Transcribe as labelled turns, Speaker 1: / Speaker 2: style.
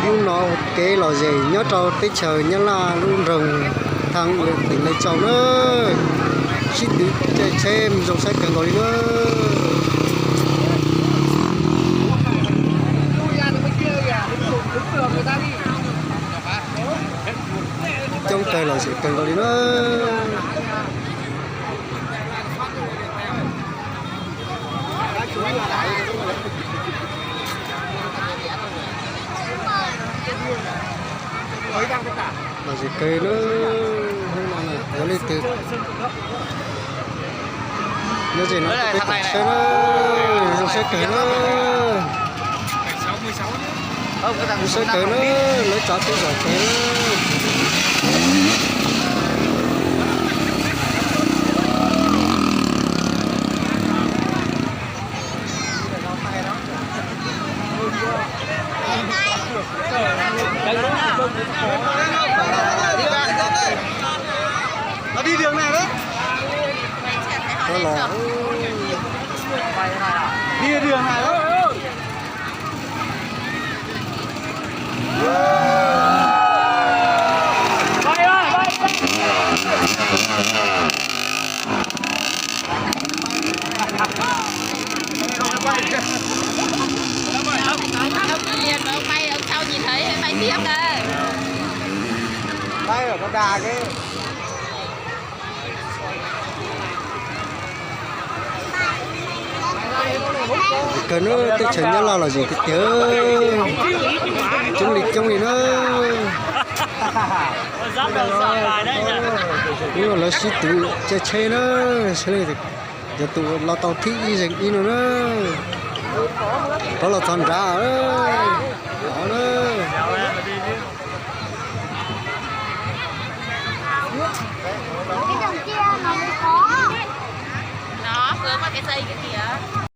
Speaker 1: nhưng nó kế là gì nhớ trâu tới trời nhớ là luôn rừng thằng tỉnh lấy chồng nữa xích đi xem dòng xe cần gọi nữa trong cây là gì cần gọi nữa là gì cây nữa nó lên từ nó gì nó cái cục xe nó dòng xe cây nó dòng xe cây nó lấy trả tiền rồi cây
Speaker 2: nó đi đường này đấy.
Speaker 1: nó lỏ
Speaker 2: Đi đường này đó.
Speaker 3: Ông bay ông sau nhìn thấy bay tiếp đây.
Speaker 2: Đây ở con đà cái.
Speaker 1: cái nó tới trời nhớ là gì cái nhớ trong này nó nhưng mà nó xí tụ chơi nó chơi thì giờ tụ lo tao thích gì gì đi nữa đó là thằng ra đó nữa
Speaker 3: Nó vướng vào cái dây kia kìa.